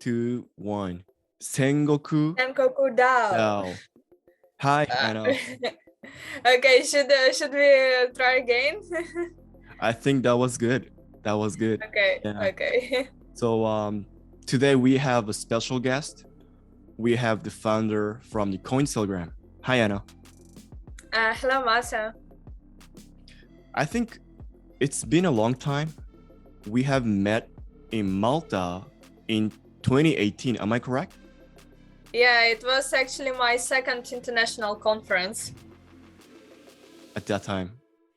2, 1. Sengoku Sengoku Dao. Dao. Hi, Anna. Okay, should we try again? I think that was good. Okay, Yeah. okay. So today we have a special guest. We have the founder from the Cointelegram. Hi, Anna. Hello, Masa. I think it's been a long time. We have met in Malta in 2018. Am I correct? Yeah, it was actually my second international conference. At that time.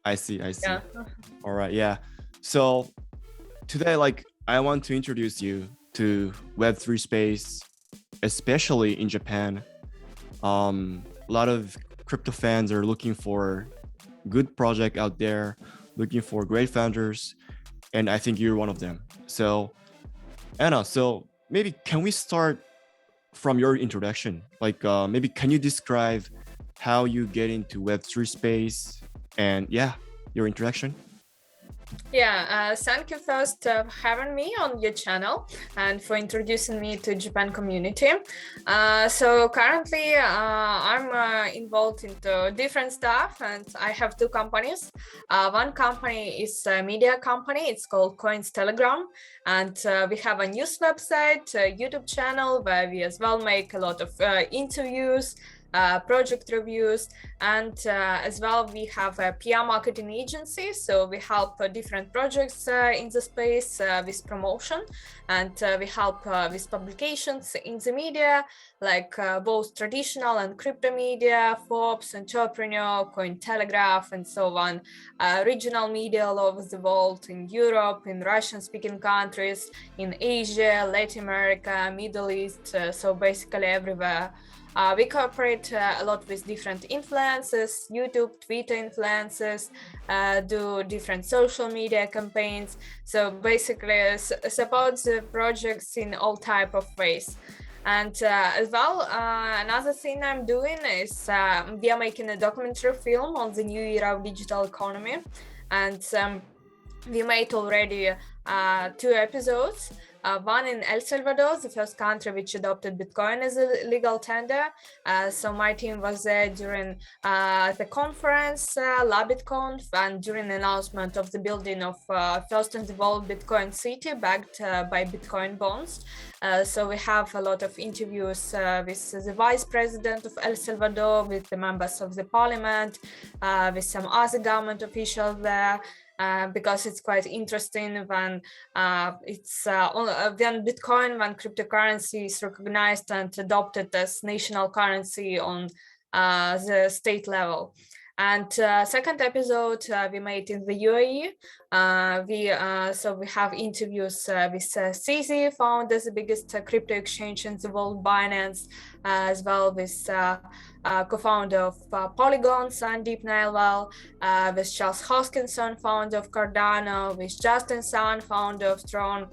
I see. Yeah. All right, yeah. So today, I want to introduce you to Web3 space, especially in Japan. A lot of crypto fans are looking for good project out there, looking for great founders, and I think you're one of them. So Anna, maybe can we start from your introduction? Maybe can you describe how you get into Web3 space and your introduction? Yeah, thank you first for having me on your channel and for introducing me to Japan community. So currently I'm involved into different stuff, and I have two companies. One company is a media company. It's called Cointelegram, and we have a news website, a YouTube channel where we as well make a lot of interviews, project reviews, and as well we have a PR marketing agency, so we help different projects in the space with promotion, and we help with publications in the media, like both traditional and crypto media, Forbes, Entrepreneur, Cointelegraph, and so on, regional media all over the world, in Europe, in Russian-speaking countries, in Asia, Latin America, Middle East, so basically everywhere. We cooperate a lot with different influencers, YouTube, Twitter influencers, do different social media campaigns. So basically support the projects in all type of ways. And as well, another thing I'm doing is we are making a documentary film on the new era of digital economy. And we made already 2 episodes. One in El Salvador, the first country which adopted Bitcoin as a legal tender. So my team was there during the conference, LabitConf, and during the announcement of the building of first in the world Bitcoin city backed by Bitcoin bonds. So we have a lot of interviews with the vice president of El Salvador, with the members of the parliament, with some other government officials there. Because it's quite interesting when when Bitcoin, when cryptocurrency is recognized and adopted as national currency on the state level. And second episode we made in the UAE. So we have interviews with CZ, founded the biggest crypto exchange in the world, Binance, as well with co-founder of Polygon, Sandeep Nailwal, with Charles Hoskinson, founder of Cardano, with Justin Sun, founder of Tron,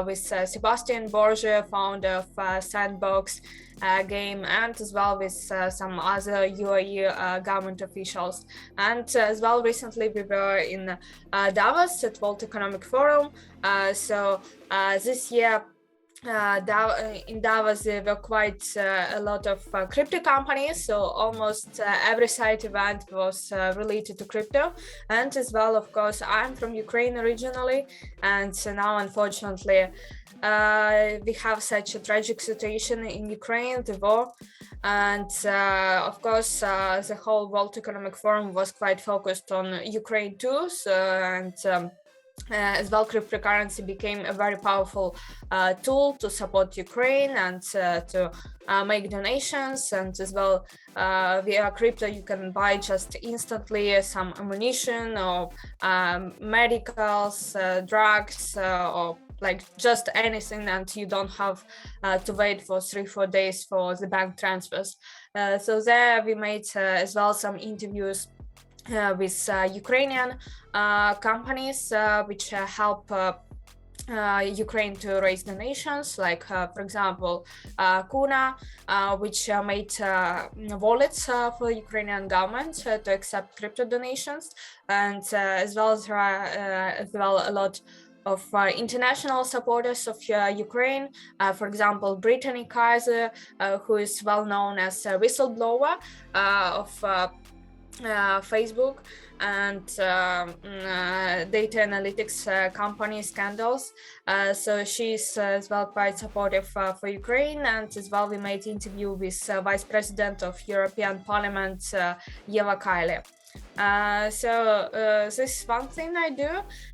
with Sebastian Borgia, founder of Sandbox game, and as well with some other UAE government officials. And as well recently we were in Davos at World Economic Forum. So this year in Davos there were quite a lot of crypto companies, so almost every side event was related to crypto. And as well, of course, I'm from Ukraine originally, and so now unfortunately we have such a tragic situation in Ukraine, the war, and of course the whole World Economic Forum was quite focused on Ukraine too. So, and as well, cryptocurrency became a very powerful tool to support Ukraine and to make donations. And as well, via crypto, you can buy just instantly some ammunition or medicals, drugs, or like just anything, and you don't have to wait for 3-4 days for the bank transfers. So there we made as well some interviews with Ukrainian companies which help Ukraine to raise donations, like for example Kuna, which made wallets for Ukrainian government to accept crypto donations, and as well as there are as well a lot of international supporters of Ukraine. For example, Brittany Kaiser, who is well known as a whistleblower of Facebook and data analytics company scandals. So she's as well quite supportive for Ukraine, and as well we made interview with Vice President of European Parliament, Eva Kaili. So this is one thing I do,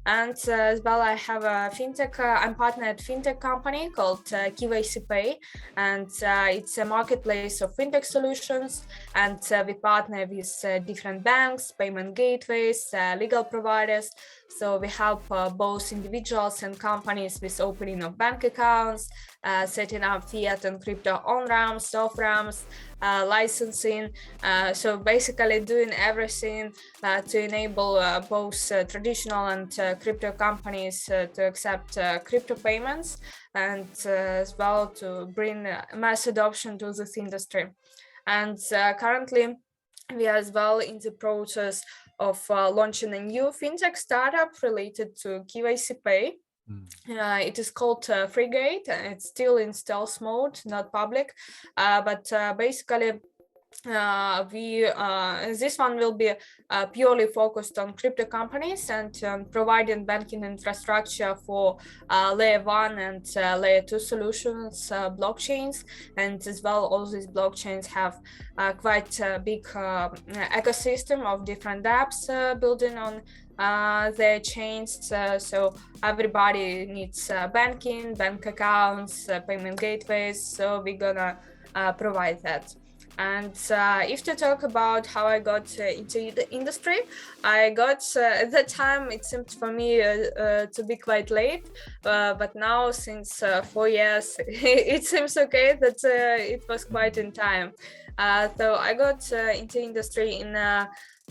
and as well I have a fintech. I'm partnered fintech company called KYC-PAY, and it's a marketplace of fintech solutions. And we partner with different banks, payment gateways, legal providers. So we help both individuals and companies with opening of bank accounts, setting up fiat and crypto on-ramps, off-ramps, licensing. So basically doing everything to enable both traditional and crypto companies to accept crypto payments, and as well to bring mass adoption to this industry. And currently we are as well in the process of launching a new fintech startup related to KYC-PAY. It is called Freegate. It's still in stealth mode, not public, but basically this one will be purely focused on crypto companies and providing banking infrastructure for layer 1 and layer 2 solutions, blockchains. And as well, all these blockchains have quite a big ecosystem of different apps building on their chains. So everybody needs banking, bank accounts, payment gateways. So we're gonna provide that. And if to talk about how I got into the industry, I got at that time it seemed for me to be quite late, but now since 4 years it seems okay that it was quite in time. So I got into industry in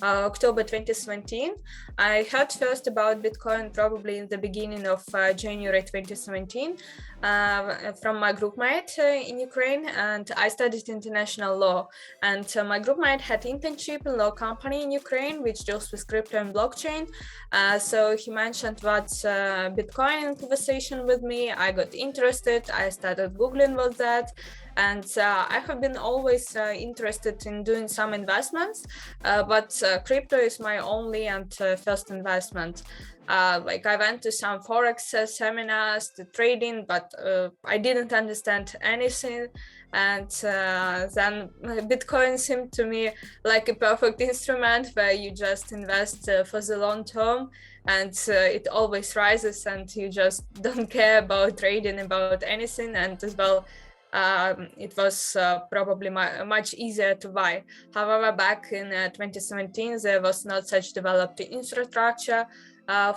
October 2017. I heard first about Bitcoin probably in the beginning of January 2017 from my groupmate in Ukraine, and I studied international law. And my groupmate had internship in law company in Ukraine, which deals with crypto and blockchain. So he mentioned what's Bitcoin in conversation with me. I got interested. I started Googling what that. And I have been always interested in doing some investments, but crypto is my only and first investment. Like I went to some Forex seminars, to trading, but I didn't understand anything. And then Bitcoin seemed to me like a perfect instrument where you just invest for the long term, and it always rises and you just don't care about trading, about anything. And as well, it was probably much easier to buy. However, back in 2017, there was not such developed infrastructure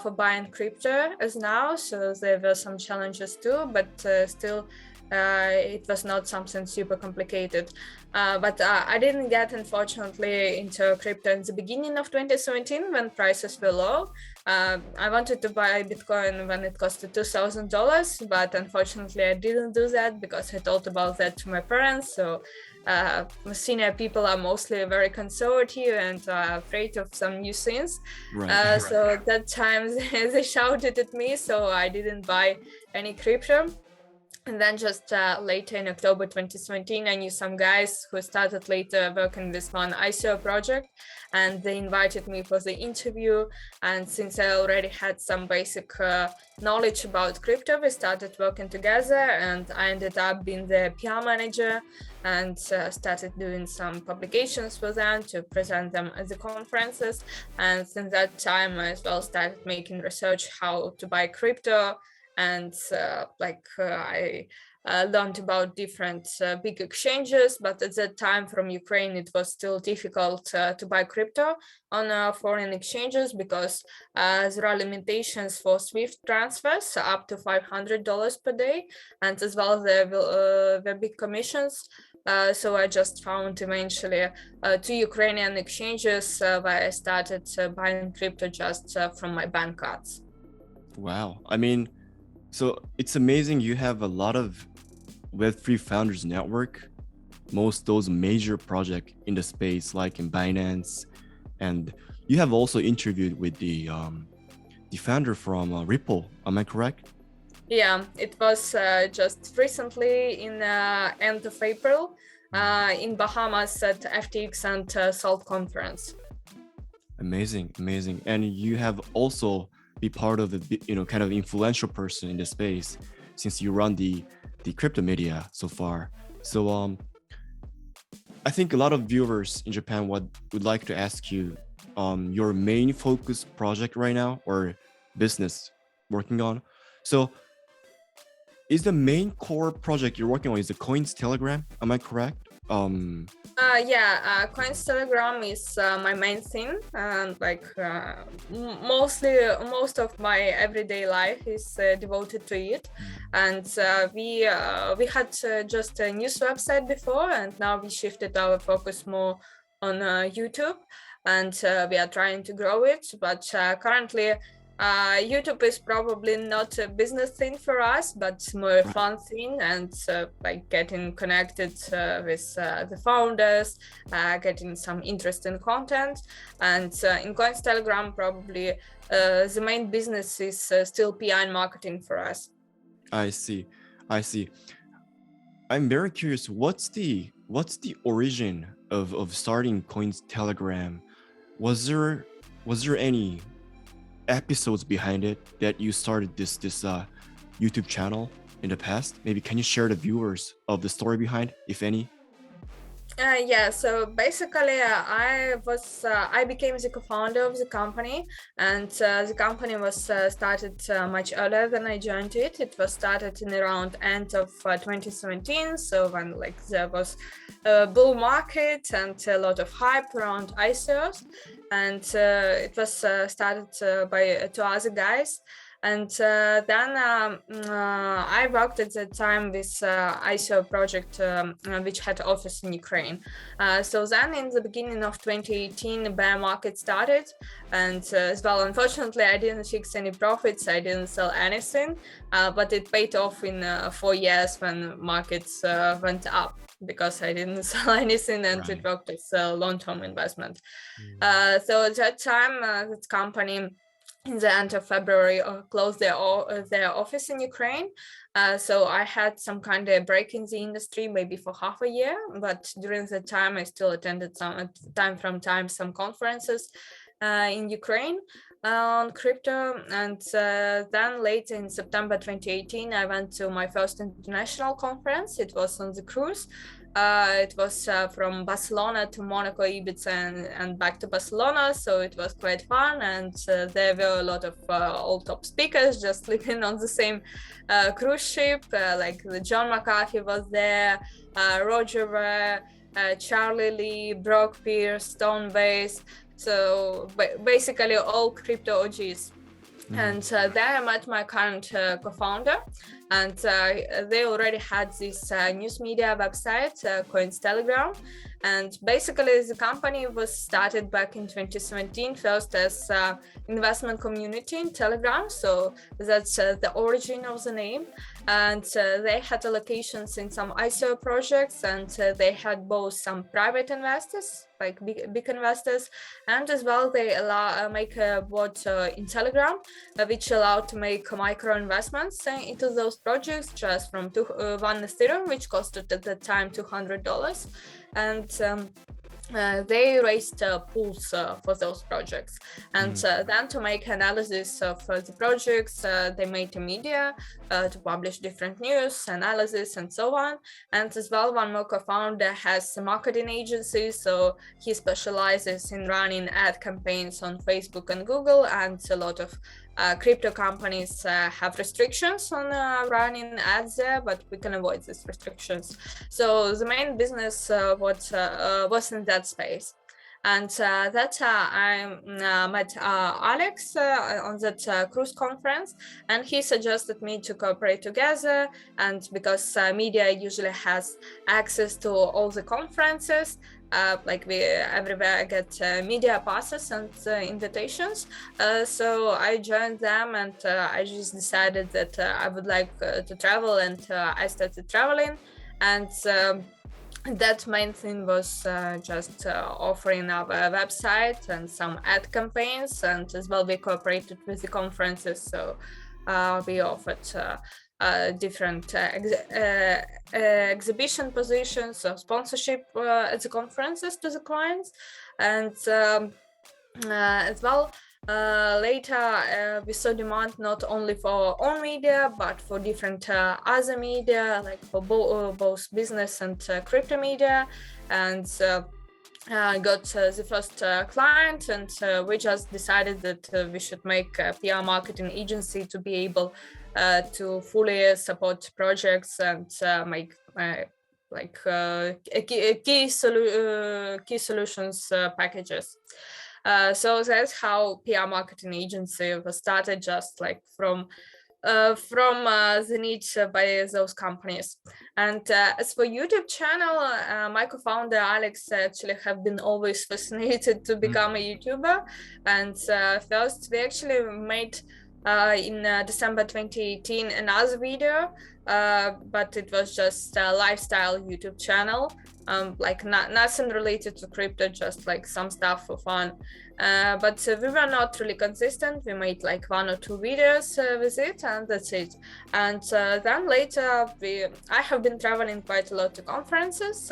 for buying crypto as now. So there were some challenges too, but still it was not something super complicated. But I didn't get, unfortunately, into crypto in the beginning of 2017 when prices were low. I wanted to buy Bitcoin when it costed $2,000, but unfortunately I didn't do that because I told about that to my parents. So senior people are mostly very conservative and afraid of some new things. Right. So at that time they shouted at me, so I didn't buy any crypto. And then just later in October 2017, I knew some guys who started later working with one ICO project, and they invited me for the interview. And since I already had some basic knowledge about crypto, we started working together, and I ended up being the PR manager and started doing some publications for them to present them at the conferences. And since that time, I as well started making research how to buy crypto. And I learned about different big exchanges, but at that time from Ukraine, it was still difficult to buy crypto on foreign exchanges because there are limitations for SWIFT transfers up to $500 per day, and as well there were big commissions. So I just found eventually 2 Ukrainian exchanges where I started buying crypto just from my bank cards. Wow. I mean, so it's amazing you have a lot of Web3 founders network, most those major projects in the space like in Binance, and you have also interviewed with the the founder from Ripple. Am I correct? Yeah, it was just recently in end of April in Bahamas at FTX and Salt conference. Amazing. And you have also be part of the kind of influential person in the space since you run the crypto media so far. So I think a lot of viewers in Japan would like to ask you your main focus project right now or business working on. So is the main core project you're working on is the Coins Telegram? Am I correct? Coins Telegram is my main thing, and most of my everyday life is devoted to it. And we had just a news website before, and now we shifted our focus more on YouTube, and we are trying to grow it. But currently, YouTube is probably not a business thing for us, but more a fun thing, and getting connected with the founders, getting some interesting content. And in Coins Telegram, probably the main business is still PR and marketing for us. I see. I'm very curious. What's the origin of starting Coins Telegram? Was there any episodes behind it that you started this YouTube channel in the past? Maybe can you share the viewers of the story behind, if any? So basically I became the co-founder of the company, and the company was started much earlier than I joined it. It was started in around end of 2017, so when there was a bull market and a lot of hype around ICOs, and it was started by two other guys. And then I worked at the time with ICO project, which had office in Ukraine. So then in the beginning of 2018, the bear market started. And as well, unfortunately, I didn't fix any profits. I didn't sell anything, but it paid off in 4 years when markets went up, because I didn't sell anything, and it worked as a long-term investment. So at that time, this company in the end of February closed their office in Ukraine. So I had some kind of break in the industry, maybe for half a year, but during the time I still attended time from time some conferences in Ukraine on crypto. And then later in September 2018, I went to my first international conference. It was on the cruise. It was from Barcelona to Monaco, Ibiza, and back to Barcelona. So it was quite fun, and there were a lot of old top speakers just living on the same cruise ship. Like the John McCarthy was there, Roger Ver, Charlie Lee, Brock Pierce, Stone Base. So basically all crypto OGs. And there I met my current co-founder, and they already had this news media website, Coins Telegram. And basically the company was started back in 2017, first as investment community in Telegram. So that's the origin of the name. And they had allocations in some ICO projects, and they had both some private investors, like big investors, and as well they make a bot in Telegram, which allowed to make micro investments into those projects, just from 1 Ethereum, which costed at the time $200. And they raised pools for those projects. And then to make analysis of the projects, they made a media to publish different news, analysis, and so on. And as well, one more co-founder has a marketing agency, so he specializes in running ad campaigns on Facebook and Google, and a lot of crypto companies have restrictions on running ads there, but we can avoid these restrictions. So the main business was in that space. And that's how I met Alex on that cruise conference, and he suggested me to cooperate together. And because media usually has access to all the conferences, like we everywhere get media passes and invitations. So I joined them, and I just decided that I would like to travel, and I started traveling. And that main thing was just offering our website and some ad campaigns, and as well we cooperated with the conferences, so we offered different exhibition positions or sponsorship at the conferences to the clients, and as well later we saw demand not only for our own media but for different other media, like for both business and crypto media, and got the first client, and we just decided that we should make a PR marketing agency to be able to fully support projects and make key solutions packages. So that's how PR marketing agency was started, just like from the need by those companies. And as for YouTube channel, my co-founder Alex actually have been always fascinated to become a YouTuber. And first we actually made in December 2018 another video, but it was just a lifestyle YouTube channel, like nothing related to crypto, just like some stuff for fun. But we were not really consistent. We made like 1 or 2 videos with it, and that's it. And then later I have been traveling quite a lot to conferences.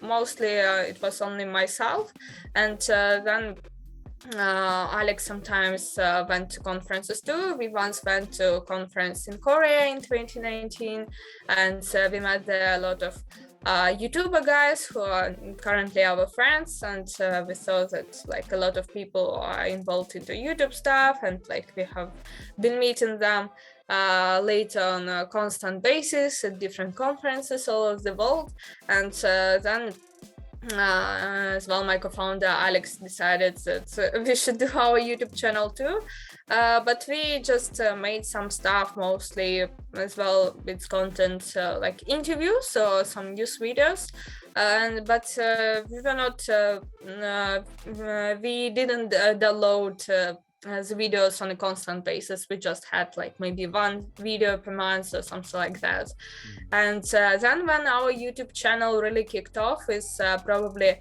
Mostly it was only myself, and then Alex sometimes went to conferences too. We once went to a conference in Korea in 2019, and we met there a lot of YouTuber guys who are currently our friends, and we saw that like a lot of people are involved into YouTube stuff, and like we have been meeting them later on a constant basis at different conferences all over the world. And then as well, my co-founder Alex decided that we should do our YouTube channel too, but we just made some stuff mostly as well with content like interviews or some news videos, but we were not we didn't download the videos on a constant basis. We just had like maybe 1 video per month or something like that. And then when our YouTube channel really kicked off is probably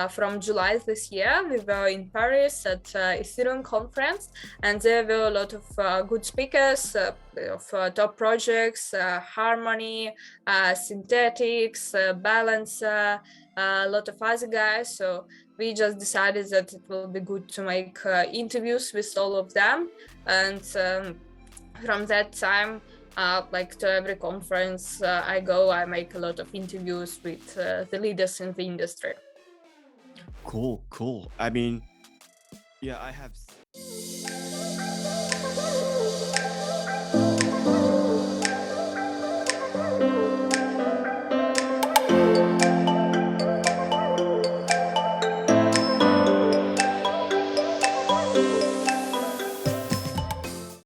from July this year. We were in Paris at Ethereum conference, and there were a lot of good speakers of top projects, Harmony, Synthetics, Balancer, a lot of other guys. So we just decided that it will be good to make interviews with all of them. And from that time, like to every conference I go, I make a lot of interviews with the leaders in the industry. Cool. I mean, yeah, I have